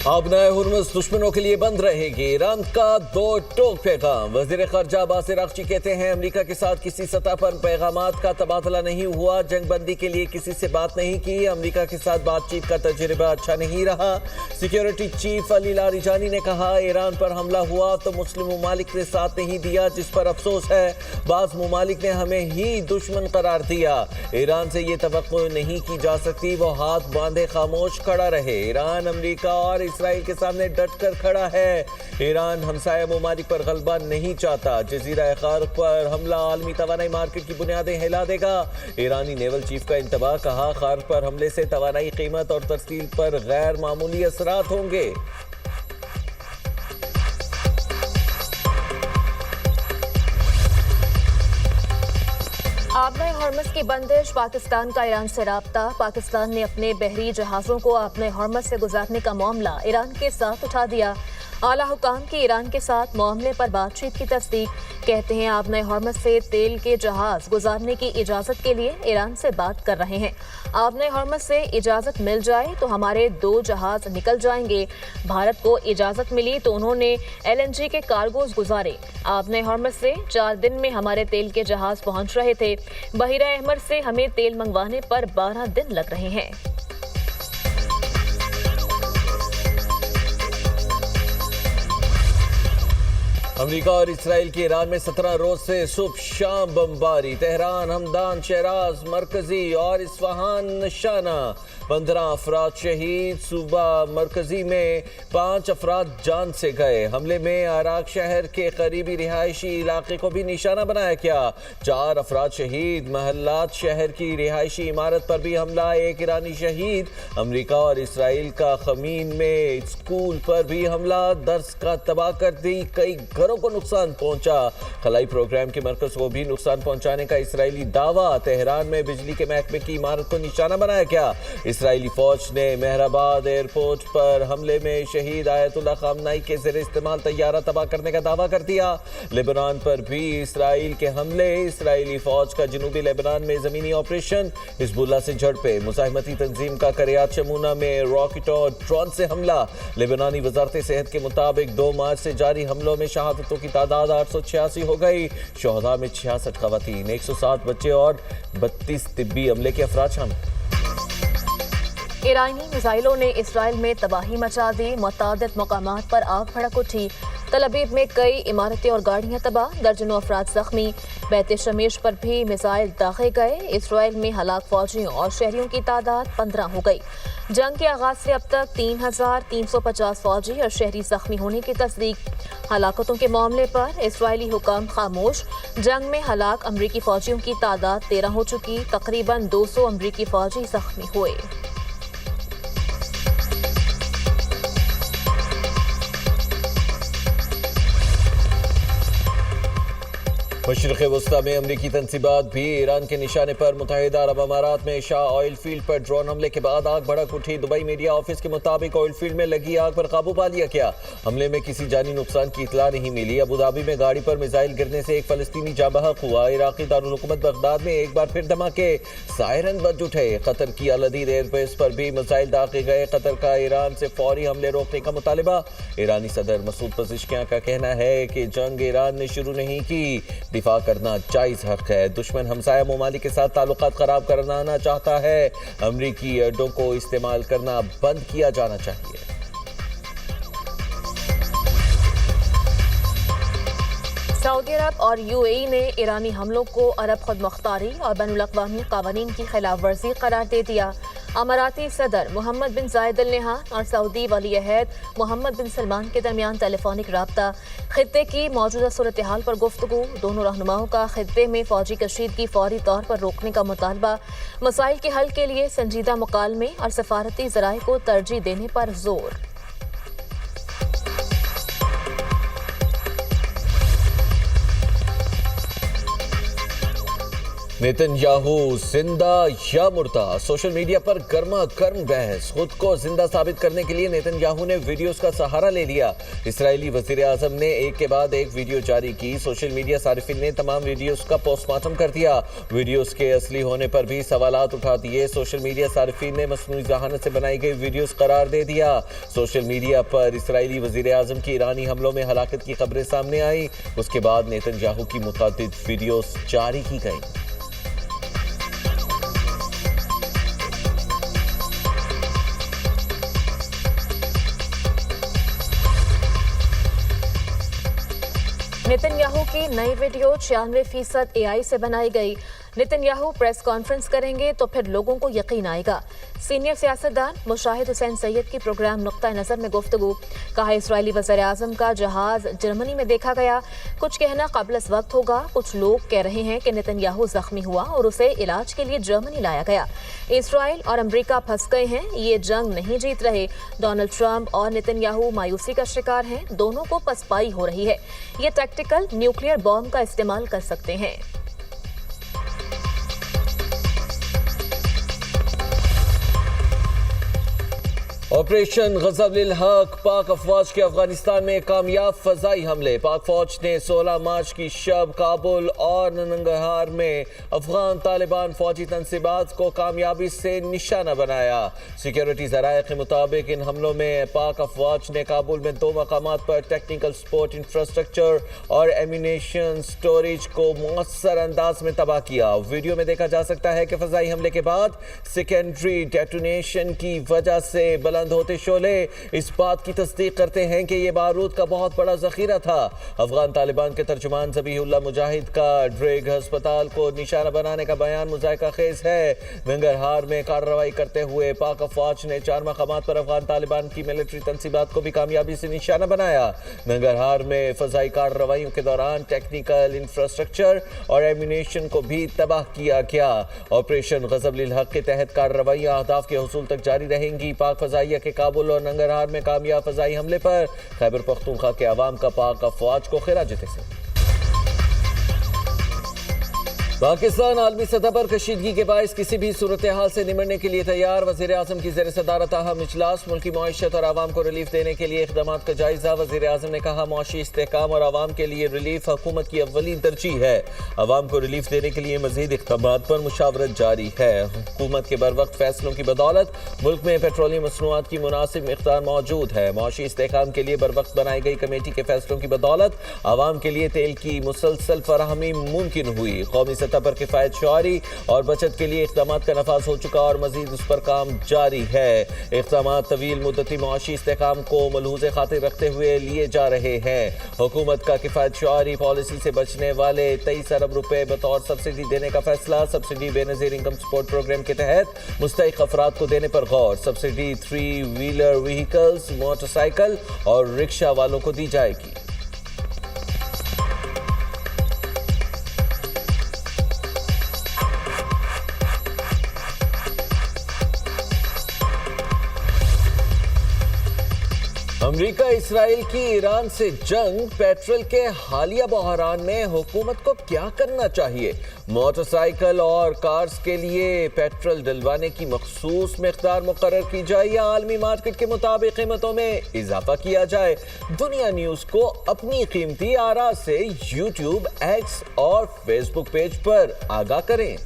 आबनाए Hormuz दुश्मनों के लिए बंद रहेगी। ईरान का दो टोक पैगाम। वज़ीर ख़ारजा अब्बास अराग़ची कहते हैं अमेरिका के साथ किसी सतह पर पैगामात का तबादला नहीं हुआ, जंग बंदी के लिए किसी से बात नहीं की, अमेरिका के साथ बातचीत का तजुर्बा अच्छा नहीं रहा। सिक्योरिटी चीफ अली लारिजानी ने कहा ईरान पर हमला हुआ तो मुस्लिम ममालिक ने साथ नहीं दिया, जिस पर अफसोस है। बाज़ ममालिक ने हमें ही दुश्मन करार दिया। ईरान से ये तवक्को नहीं की जा सकती वो हाथ बांधे खामोश खड़ा रहे। ईरान अमेरिका और इसराइल के सामने डट कर खड़ा है। ईरान हमसाया ममालिक पर गलबा नहीं चाहता। जजीरा खार्क पर हमला आलमी तवानाई मार्केट की बुनियादें हिला देगा। ईरानी नेवल चीफ का इंतबाह, कहा खार्क पर हमले से तवानाई कीमत और तरसील पर गैर मामूली असरात होंगे। आबनाए हॉर्मस की बंदिश, पाकिस्तान का ईरान से राब्ता। पाकिस्तान ने अपने बहरी जहाज़ों को आबनाए हॉर्मस से गुजारने का मामला ईरान के साथ उठा दिया। आला हुकाम की ईरान के साथ मामले पर बातचीत की तस्दीक। कहते हैं आबनाए हॉर्मस से तेल के जहाज़ गुजारने की इजाज़त के लिए ईरान से बात कर रहे हैं। आबनाए हॉर्मस से इजाज़त मिल जाए तो हमारे 2 जहाज़ निकल जाएंगे। भारत को इजाज़त मिली तो उन्होंने LNG के कार्गोज गुजारे। आबनाए हॉर्मस से 4 दिन में हमारे तेल के जहाज़ पहुंच रहे थे। बहिरा अहमर से हमें तेल मंगवाने पर 12 दिन लग रहे हैं। अमेरिका और इसराइल की ईरान में 17 रोज से सुबह शाम बमबारी। तेहरान, हमदान, शहराज, मरकजी और इस्फहान निशाना। 15 अफराद शहीद। सूबा मरकजी में 5 अफराद जान से गए। हमले में अराक शहर के करीबी रिहायशी इलाके को भी निशाना बनाया गया। 4 अफराद शहीद। महल्लात शहर की रिहायशी इमारत पर भी हमला, 1 ईरानी शहीद। अमेरिका और इसराइल का खमीन में स्कूल पर भी हमला, दर्स का तबाह कर दी, कई घरों को नुकसान पहुंचा। खलाई प्रोग्राम के मरकज को भी नुकसान पहुंचाने का इसराइली दावा। तेहरान में बिजली के महकमे की इमारत को निशाना बनाया गया। इसराइली फौज ने मेहराबाद एयरपोर्ट पर हमले में शहीद आयतुल्ला खामनाई के ज़ेर इस्तेमाल तैयारा तबाह करने का दावा कर दिया। लेबनान पर भी इसराइल के हमले। इसराइली फौज का जनूबी लेबनान में ज़मीनी ऑपरेशन। हिजबुल्लाह से झड़पें। मुजाहिमती तंजीम का करियात शमूना में रॉकेट और ड्रोन से हमला। लेबनानी वजारत सेहत के मुताबिक 2 मार्च से जारी हमलों में शहादतों की तादाद 886 हो गई। शोहदा में 66 खवातीन, 107 बच्चे और 32 तिब्बी अमले के अफराद शामिल। ईरानी मिसाइलों ने इसराइल में तबाही मचा दी। मुतअद्दिद मकामात पर आग भड़क उठी। तल अबीब में कई इमारतें और गाड़ियां तबाह, दर्जनों अफराद जख्मी। बैत शमीश पर भी मिसाइल दागे गए। इसराइल में हलाक फौजियों और शहरियों की तादाद 15 हो गई। जंग के आगाज से अब तक 3350 फौजी और शहरी जख्मी होने की तस्दीक। हलाकतों के मामले पर इसराइली हुकाम खामोश। जंग में हलाक अमरीकी फौजियों की तादाद 13 हो चुकी। तकरीबन 200 अमरीकी फौजी जख्मी हुए। मशरिक़ वस्ता में अमरीकी तंसीबात भी ईरान के निशाने पर। मुत्तहिदा अरब अमारात में शाह ऑयल फील्ड पर ड्रोन हमले के बाद आग भड़क उठी। दुबई मीडिया ऑफिस के मुताबिक ऑयल फील्ड में लगी आग पर काबू पा लिया गया। हमले में किसी जानी नुकसान की इतला नहीं मिली। अबू धाबी में गाड़ी पर मिसाइल गिरने से एक फलस्तीनी जाँ बहक हुआ। इराकी दारुल हुकूमत बगदाद में एक बार फिर धमाके, सायरन बज उठे। कतर की अल अदीद एयरबेस पर भी मिसाइल दागे गए। कतर का ईरान से फौरी हमले रोकने का मुतालबा। ईरानी सदर मसूद पज़ेश्कियां का कहना है कि जंग ईरान ने शुरू नहीं की, दिफा करना जायज हक है। दुश्मन हमसाया ममालिक के साथ ताल्लुकात खराब करना चाहता है। अमरीकी अड्डों को इस्तेमाल करना बंद किया जाना चाहिए। सऊदी अरब और UAE ने ईरानी हमलों को अरब खुद मुख्तारी और बैनुल-अक़वामी क़वानीन की खिलाफ वर्जी करार दे दिया। अमाराती सदर मोहम्मद बिन जायद अल नहयान और सऊदी वली अहद मोहम्मद बिन सलमान के दरमियान टेलीफोनिक राब्ता। खित्ते की मौजूदा सूरत हाल पर गुफ्तगू। दोनों रहनुमाओं का खित्ते में फौजी कशीदगी फौरी तौर पर रोकने का मुतालबा। मसाइल के हल के लिए संजीदा मुकालमे और सफारती ज़राए को तरजीह देने पर जोर। नेतन्याहू जिंदा या मुर्दा, सोशल मीडिया पर गर्मा गर्म बहस। खुद को जिंदा साबित करने के लिए नेतन्याहू ने वीडियोस का सहारा ले लिया। इसराइली वजीर आजम ने एक के बाद एक वीडियो जारी की। सोशल मीडिया सारिफिन ने तमाम वीडियोस का पोस्टमार्टम कर दिया। वीडियोस के असली होने पर भी सवालात उठा दिए। सोशल मीडिया सारिफिन ने मसनूई जहानत से बनाई गई वीडियोस करार दे दिया। सोशल मीडिया पर इसराइली वजीर आजम की ईरानी हमलों में हलाकत की खबरें सामने आई। उसके बाद नेतन्याहू की मुतादिद वीडियोस जारी की गई। नेतन्याहू की नई वीडियो 96% AI से बनाई गई। नेतन्याहू प्रेस कॉन्फ्रेंस करेंगे तो फिर लोगों को यकीन आएगा। सीनियर सियासतदान मुशाहिद हुसैन सैयद की प्रोग्राम नुक्ता नज़र में गुफ्तगू। कहा इसराइली वज़ीर आज़म का जहाज जर्मनी में देखा गया। कुछ कहना काबिल वक्त होगा। कुछ लोग कह रहे हैं कि नेतन्याहू जख्मी हुआ और उसे इलाज के लिए जर्मनी लाया गया। इसराइल और अमरीका फंस गए हैं, ये जंग नहीं जीत रहे। डोनाल्ड ट्रंप और नेतन्याहू मायूसी का शिकार हैं। दोनों को पसपाई हो रही है। ये टैक्टिकल न्यूक्लियर बॉम्ब का इस्तेमाल कर सकते हैं। ऑपरेशन गज़ब-उल हक, पाक अफवाज के अफगानिस्तान में कामयाब फजाई हमले। पाक फौज ने 16 मार्च की शब काबुल और नंगरहार में अफगान तालिबान फौजी तंसीबात को कामयाबी से निशाना बनाया। सिक्योरिटी ज़राए के मुताबिक इन हमलों में पाक अफवाज ने काबुल में 2 मकामात पर टेक्निकल सपोर्ट इंफ्रास्ट्रक्चर और एम्यूनेशन स्टोरेज को मुअस्सर अंदाज में तबाह किया। वीडियो में देखा जा सकता है कि फजाई हमले के बाद सेकेंडरी डेटोनेशन की वजह से बुलंद होते शोले इस बात की तस्दीक करते हैं कि यह बारूद का बहुत बड़ा जखीरा था। अफगान तालिबान के तर्जुमान ज़बीहुल्लाह मुजाहिद का ड्रेग अस्पताल को निशाना बनाने का बयान मुज़ायका खेज है। नंगरहार में कार्रवाई करते हुए पाक अफवाज ने 4 मकामात पर अफगान तालिबान की मिलिट्री तंसीबात को भी कामयाबी से निशाना बनाया। नंगरहार में फजाई कार्रवाइयों के दौरान टेक्निकल इंफ्रास्ट्रक्चर और एम्यूनेशन को भी तबाह किया गया। ऑपरेशन गज़ब-उल हक के तहत कार्रवाइयां अहदाफ के हुसूल तक जारी रहेंगी। पाक फजाइया के काबुल और नंगरहार में कामयाब फजाई हमले पर खैबर पख्तूनख्वा के अवाम का पाक अफवाज को खिराज तहसीन। पाकिस्तान आलमी सतह पर कशीदगी के बायस किसी भी सूरत हाल से निमटने के लिए तैयार। वज़ीर आज़म की ज़ेर सदारत अहम इजलास। मुल्की मईशत और आवाम को रिलीफ देने के लिए इक़दामात का जायजा। वज़ीर आज़म ने कहा मुआशी इस्तेहकाम और आवाम के लिए रिलीफ हुकूमत की अव्वलीन तरजीह है। आवाम को रिलीफ देने के लिए मज़ीद इक़दामात पर मुशावरत जारी है। हुकूमत के बरवक्त फैसलों की बदौलत मुल्क में पेट्रोलियम मसनूआत की मुनासिब मिक़दार मौजूद है। मुआशी इस्तेहकाम के लिए बरवक्त बनाई गई कमेटी के फैसलों की बदौलत आवाम के लिए तेल की मुसलसल फराहमी मुमकिन हुई। कौमी सतह पर किफायत शुआरी और बचत के लिए इक़दामात का नफाज हो चुका और मजीद उस पर काम जारी है। इक़दामात तवील मुद्दती मुआशी इस्तेहकाम को मलहूज़े खातिर रखते हुए लिए जा रहे हैं। हुकूमत का किफायत शुआरी पॉलिसी से बचने वाले 23 अरब रुपए बतौर सब्सिडी देने का फैसला। Subsidy Benazir income support programme के तहत मुस्तहिक़ अफराद को देने पर गौर। सब्सिडी 3 व्हीलर व्हीकल्स, मोटरसाइकिल और रिक्शा वालों को दी जाएगी। अमरीका इसराइल की ईरान से जंग, पेट्रोल के हालिया बहरान में हुकूमत को क्या करना चाहिए? मोटरसाइकिल और कार्स के लिए पेट्रोल डलवाने की मखसूस मिक़दार मुकर्रर की जाए या आलमी मार्केट के मुताबिक कीमतों में इजाफा किया जाए? दुनिया न्यूज़ को अपनी कीमती आरा से YouTube, X और Facebook पेज पर आगाह करें।